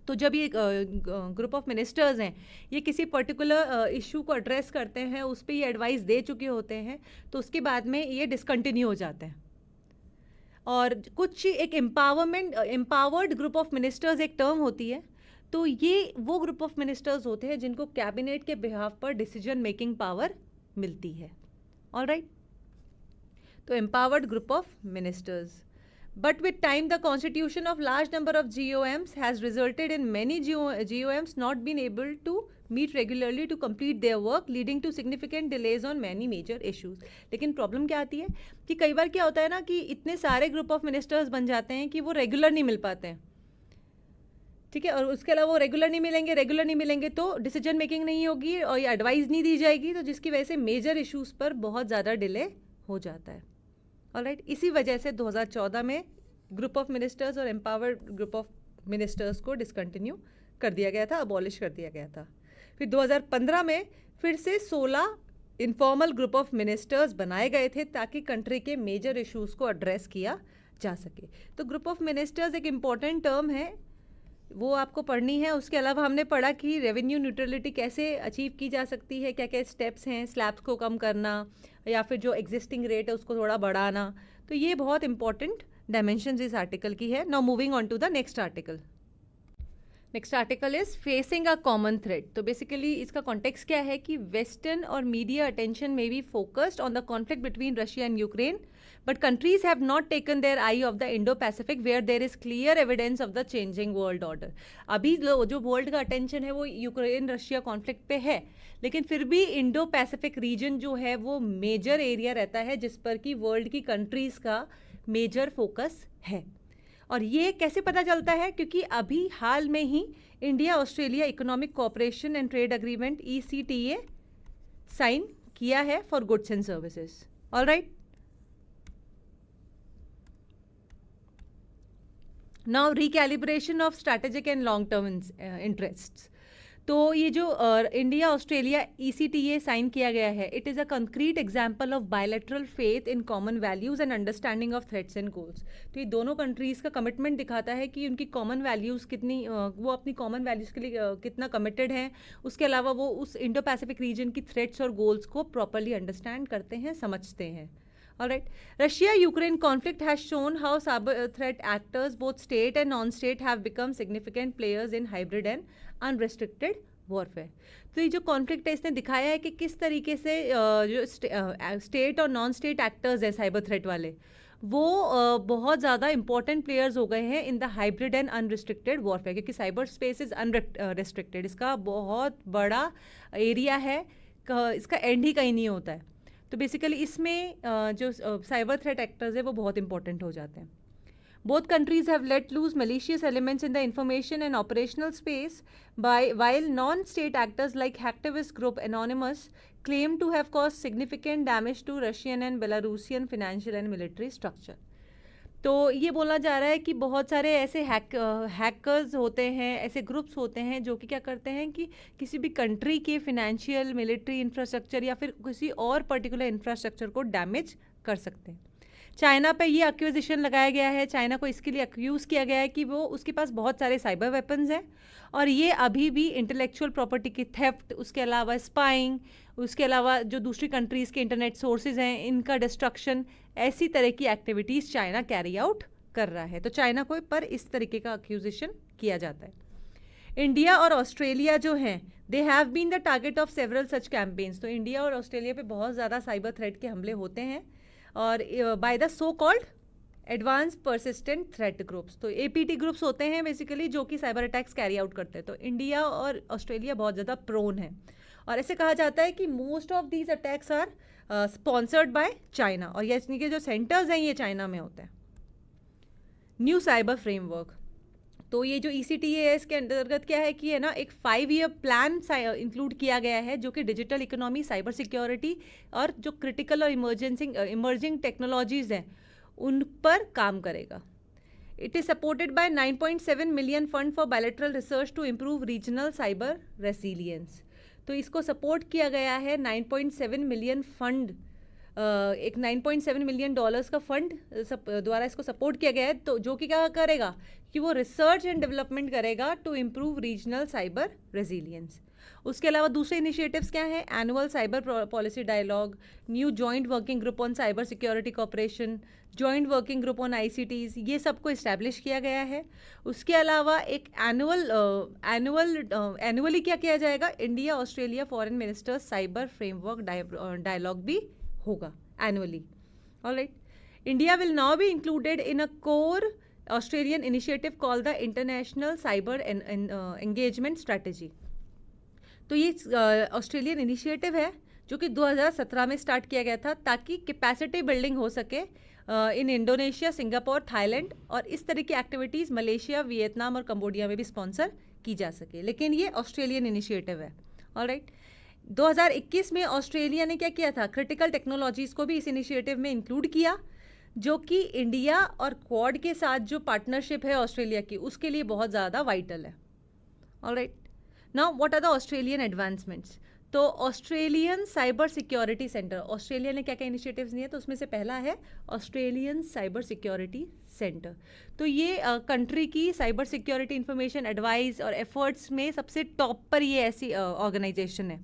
तो जब ये ग्रुप ऑफ मिनिस्टर्स हैं, ये किसी पर्टिकुलर इशू को एड्रेस करते हैं, उस पर ये एडवाइस दे चुके होते हैं, तो उसके बाद में ये डिसकंटिन्यू हो जाते हैं। और कुछ एक एम्पावर्ड ग्रुप ऑफ मिनिस्टर्स एक टर्म होती है, तो ये वो ग्रुप ऑफ मिनिस्टर्स होते हैं जिनको कैबिनेट के बिहाफ पर डिसीजन मेकिंग पावर मिलती है। ऑलराइट, तो empowered group of ministers. But with time, the constitution of large number of GOMs has resulted in many GOMs not being able to meet regularly to complete their work, leading to significant delays on many major issues. लेकिन problem क्या आती है कि कई बार क्या होता है ना कि इतने सारे ग्रुप ऑफ मिनिस्टर्स बन जाते हैं कि वो रेगुलर नहीं मिल पाते हैं, ठीक है, और उसके अलावा वो रेगुलर नहीं मिलेंगे तो डिसीजन मेकिंग नहीं होगी और ये एडवाइस नहीं दी जाएगी, तो जिसकी वजह से मेजर इश्यूज़ पर बहुत ज़्यादा डिले हो जाता है। ऑलराइट, इसी वजह से 2014 में ग्रुप ऑफ मिनिस्टर्स और एम्पावर्ड ग्रुप ऑफ मिनिस्टर्स को डिसकंटिन्यू कर दिया गया था, अबॉलिश कर दिया गया था। फिर 2015 में फिर से 16 इनफॉर्मल ग्रुप ऑफ मिनिस्टर्स बनाए गए थे ताकि कंट्री के मेजर इश्यूज़ को एड्रेस किया जा सके। तो ग्रुप ऑफ मिनिस्टर्स एक इम्पॉर्टेंट टर्म है, वो आपको पढ़नी है। उसके अलावा हमने पढ़ा कि रेवेन्यू न्यूट्रलिटी कैसे अचीव की जा सकती है, क्या क्या स्टेप्स हैं, स्लैब्स को कम करना या फिर जो एग्जिस्टिंग रेट है उसको थोड़ा बढ़ाना। तो ये बहुत इंपॉर्टेंट डायमेंशंस इस आर्टिकल की है। Now moving on to the next article. Next article is facing a common threat. तो बेसिकली इसका कॉन्टेक्स्ट क्या है कि वेस्टर्न और मीडिया अटेंशन में be focused on the conflict between Russia and Ukraine, but countries have not taken their eye off the Indo-Pacific where there is clear evidence of the changing world order. अभी जो world का attention है वो Ukraine Russia conflict पे है, लेकिन फिर भी इंडो पैसिफिक रीजन जो है वो मेजर एरिया रहता है जिस पर कि वर्ल्ड की कंट्रीज़ का मेजर फोकस है। और ये कैसे पता चलता है, क्योंकि अभी हाल में ही India Australia economic cooperation and trade agreement ECTA sign किया है for goods and services. Alright, now recalibration of strategic and long term interests. तो ये जो इंडिया ऑस्ट्रेलिया ECTA साइन किया गया है, it is a concrete example of bilateral faith in common values and understanding of threats and goals. तो ये दोनों countries का कमिटमेंट दिखाता है कि उनकी कॉमन वैल्यूज़ कितनी, वो अपनी कॉमन वैल्यूज़ के लिए कितना कमिटेड हैं। उसके अलावा वो उस इंडो पैसिफिक रीजन की थ्रेट्स और गोल्स को प्रॉपरली अंडरस्टैंड करते हैं, समझते हैं। Alright, Russia-Ukraine conflict has shown how cyber threat actors, both state and non-state, have become significant players in hybrid and unrestricted warfare. तो ये जो कॉन्फ्लिक्ट है इसने दिखाया है कि किस तरीके से जो स्टेट और नॉन स्टेट एक्टर्स हैं साइबर थ्रेट वाले, वो बहुत ज़्यादा इंपॉर्टेंट प्लेयर्स हो गए हैं in the hybrid and unrestricted warfare, क्योंकि साइबर स्पेस इज़ अनरिस्ट्रिक्टेड, इसका बहुत बड़ा एरिया है, इसका एंड ही कहीं नहीं होता है। तो बेसिकली इसमें जो साइबर थ्रेट एक्टर्स है वो बहुत इंपॉर्टेंट हो जाते हैं। Both countries have let loose malicious elements in the information and operational space, while non-state actors like hacktivist group Anonymous claim to have caused significant damage to Russian and Belarusian financial and military structure. तो ये बोला जा रहा है कि बहुत सारे ऐसे हैकर्स होते हैं, ऐसे ग्रुप्स होते हैं जो कि क्या करते हैं कि किसी भी कंट्री के फिनेंशियल मिलिट्री इंफ्रास्ट्रक्चर या फिर किसी और पर्टिकुलर इंफ्रास्ट्रक्चर को डैमेज कर सकते हैं. चाइना पे ये एक्यूजिशन लगाया गया है, चाइना को इसके लिए एक्यूज़ किया गया है कि वो उसके पास बहुत सारे साइबर वेपन्स हैं और ये अभी भी इंटेलेक्चुअल प्रॉपर्टी की थेफ्ट, उसके अलावा स्पाइंग, उसके अलावा जो दूसरी कंट्रीज़ के इंटरनेट सोर्सेज हैं इनका डिस्ट्रक्शन, ऐसी तरह की एक्टिविटीज़ चाइना कैरी आउट कर रहा है. तो चाइना को पर इस तरीके का एक्यूजिशन किया जाता है. इंडिया और ऑस्ट्रेलिया जो हैं they have been the target of several such campaigns. तो इंडिया और ऑस्ट्रेलिया पे बहुत ज़्यादा साइबर थ्रेट के हमले होते हैं और by the so called advance persistent threat groups. तो APT ग्रुप्स होते हैं बेसिकली जो कि साइबर अटैक्स कैरी आउट करते हैं. तो इंडिया और ऑस्ट्रेलिया बहुत ज़्यादा प्रोन है और ऐसे कहा जाता है कि most of these attacks are sponsored by China और यानी कि जो सेंटर्स हैं ये चाइना में होते हैं. New cyber framework. तो ये जो ECTAS के अंतर्गत क्या है कि है ना एक 5-year प्लान इंक्लूड किया गया है जो कि डिजिटल इकोनॉमी, साइबर सिक्योरिटी और जो क्रिटिकल और इमर्जिंग टेक्नोलॉजीज़ हैं उन पर काम करेगा. It is supported by 9.7 million fund for bilateral research to improve regional cyber resilience. तो इसको सपोर्ट किया गया है 9.7 मिलियन फंड, एक 9.7 मिलियन डॉलर्स का फंड द्वारा इसको सपोर्ट किया गया है. तो जो कि क्या करेगा कि वो रिसर्च एंड डेवलपमेंट करेगा to improve regional cyber resilience. उसके अलावा दूसरे इनिशिएटिव्स क्या हैं? Annual cyber policy dialogue, new joint working group on cyber security cooperation, joint working group on ICTs, ये सबको इस्टेब्लिश किया गया है. उसके अलावा एक एनुअली क्या किया जाएगा? India Australia foreign ministers cyber framework dialogue भी होगा annually. Alright. India will now be included in a core Australian initiative called the international cyber engagement strategy. तो ये ऑस्ट्रेलियन इनिशिएटिव है जो कि 2017 में स्टार्ट किया गया था ताकि कैपेसिटी बिल्डिंग हो सके इन इंडोनेशिया, सिंगापुर, थाईलैंड और इस तरह की एक्टिविटीज़ मलेशिया, वियतनाम और कंबोडिया में भी स्पॉन्सर की जा सके. लेकिन ये ऑस्ट्रेलियन इनिशिएटिव है. ऑलराइट. 2021 में ऑस्ट्रेलिया ने क्या किया था? क्रिटिकल टेक्नोलॉजीज़ को भी इस इनिशिएटिव में इंक्लूड किया जो कि इंडिया और क्वाड के साथ जो पार्टनरशिप है ऑस्ट्रेलिया की उसके लिए बहुत ज़्यादा वाइटल है. Alright. Now what are the Australian advancements? तो Australian cyber security centre, Australia ने क्या क्या इनिशिएटिव्स लिए? तो उसमें से पहला है ऑस्ट्रेलियन साइबर सिक्योरिटी सेंटर. तो ये कंट्री की साइबर सिक्योरिटी इंफॉर्मेशन एडवाइस और एफर्ट्स में सबसे टॉप पर ये ऐसी ऑर्गेनाइजेशन है.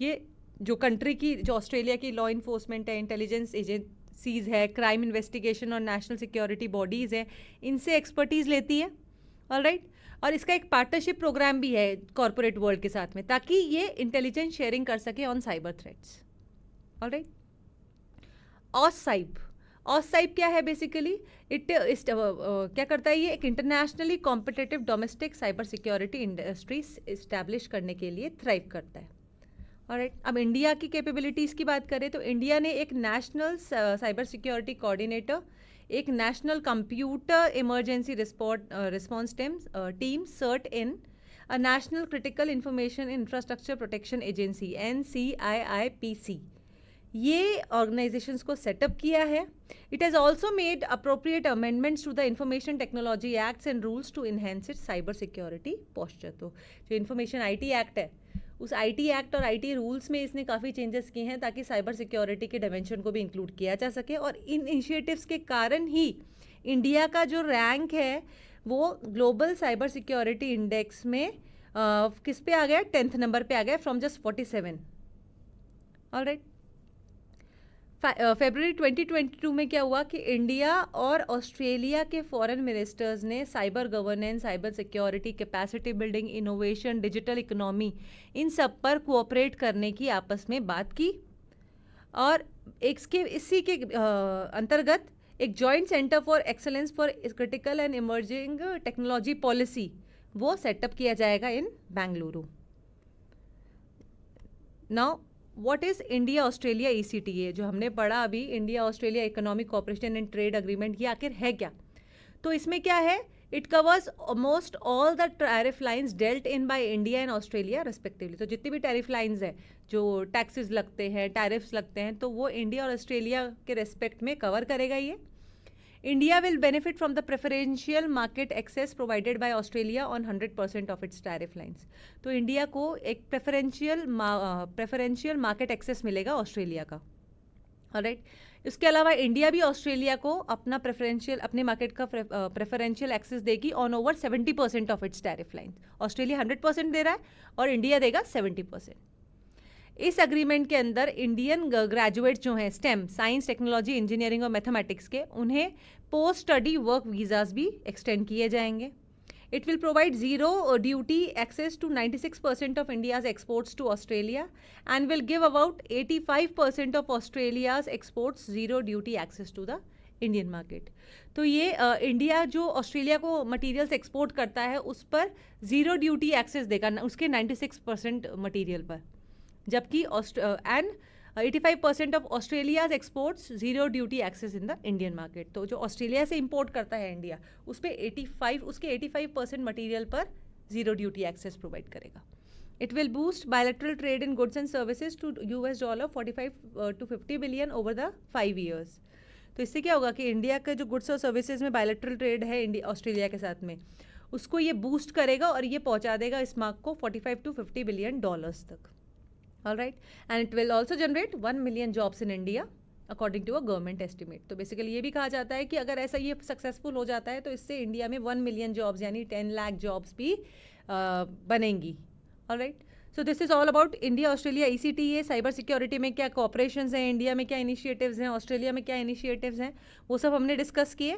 ये जो कंट्री की, जो ऑस्ट्रेलिया की लॉ इन्फोर्समेंट है, इंटेलिजेंस एजेंसीज है, क्राइम इन्वेस्टिगेशन और नेशनल सिक्योरिटी बॉडीज़ हैं, इनसे एक्सपर्टीज़ लेती है. ऑलराइट. और इसका एक पार्टनरशिप प्रोग्राम भी है कॉर्पोरेट वर्ल्ड के साथ में ताकि ये इंटेलिजेंस शेयरिंग कर सके ऑन साइबर थ्रेट्स. ऑलराइट. ऑससाइब क्या है? बेसिकली क्या करता है? ये एक internationally competitive domestic cyber security industry establish करने के लिए थ्राइव करता है. ऑलराइट. अब इंडिया की कैपेबिलिटीज़ की बात करें तो इंडिया ने एक नेशनल साइबर सिक्योरिटी कोऑर्डिनेटर, एक national computer emergency response team CERT in a national critical information infrastructure protection agency NCIIPC, ये ऑर्गेनाइजेशंस को सेटअप किया है. It has also made appropriate amendments to the information technology acts and rules to enhance its cyber security posture. तो जो information IT act है उस IT act और IT rules में इसने काफ़ी चेंजेस किए हैं ताकि साइबर सिक्योरिटी के डायमेंशन को भी इंक्लूड किया जा सके. और इन इनिशिएटिव्स के कारण ही इंडिया का जो रैंक है वो ग्लोबल साइबर सिक्योरिटी इंडेक्स में किस पे आ गया? 10th नंबर पे आ गया फ्रॉम जस्ट 47. ऑलराइट. फरवरी 2022 में क्या हुआ कि इंडिया और ऑस्ट्रेलिया के फॉरेन मिनिस्टर्स ने cyber governance, cyber security, capacity building, innovation, digital economy, इन सब पर कोऑपरेट करने की आपस में बात की. और इसी के अंतर्गत एक joint centre for excellence for critical and emerging technology policy वो सेटअप किया जाएगा in Bengaluru. Now what is India Australia ECTA जो हमने पढ़ा अभी, India Australia economic cooperation and trade agreement, ये आखिर है क्या? तो इसमें क्या है, it covers almost all the tariff lines dealt in by India and Australia respectively. तो जितनी भी टैरिफ लाइंस है, जो टैक्सेस लगते हैं, टैरिफ्स लगते हैं, तो वो इंडिया और ऑस्ट्रेलिया के रेस्पेक्ट में कवर करेगा ये। India will benefit from the preferential market access provided by Australia on 100% of its tariff lines. तो इंडिया को एक preferential market access मिलेगा ऑस्ट्रेलिया का, ऑलराइट। इसके अलावा इंडिया भी ऑस्ट्रेलिया को अपने मार्केट का प्रेफरेंशियल एक्सेस देगी on over 70% of its tariff line. Australia 100% दे रहा है और इंडिया देगा 70%। इस एग्रीमेंट के अंदर इंडियन ग्रेजुएट जो हैं स्टेम, साइंस, टेक्नोलॉजी, इंजीनियरिंग और मैथमेटिक्स के, उन्हें पोस्ट स्टडी वर्क वीज़ाज भी एक्सटेंड किए जाएंगे। It will provide zero duty access to 96% of India's exports to Australia and will give about 85% of Australia's exports zero duty access to the Indian market. तो ये India जो Australia को materials export करता है उस पर जीरो ड्यूटी एक्सेस देगा, उसके 96% मटेरियल पर, जबकि 85% of Australia's exports zero duty access in the Indian market. तो जो ऑस्ट्रेलिया से इंपोर्ट करता है इंडिया, उस पर 85% मटेरियल पर जीरो ड्यूटी एक्सेस प्रोवाइड करेगा। It will boost bilateral trade in goods and services to $45 to 50 billion over the 5 years। तो इससे क्या होगा कि इंडिया के जो गुड्स और सर्विसेज में बायलैटरल ट्रेड है इंडिया ऑस्ट्रेलिया के साथ में, उसको ये बूस्ट करेगा और ये पहुंचा देगा इस मार्क को $45 to 50 बिलियन तक, alright. And it will also generate 1 million jobs in India according to a government estimate. तो बेसिकली ये भी कहा जाता है कि अगर ऐसा ये सक्सेसफुल हो जाता है तो इससे इंडिया में 1 million जॉब्स यानी 10 लाख जॉब्स भी बनेंगी, alright. So this is all about India Australia ECTA। Cyber security में क्या कॉपरेशंस हैं, इंडिया में क्या इनिशिएटिव्स हैं, ऑस्ट्रेलिया में क्या इनिशिएटिव्स हैं, वो सब हमने डिस्कस किए।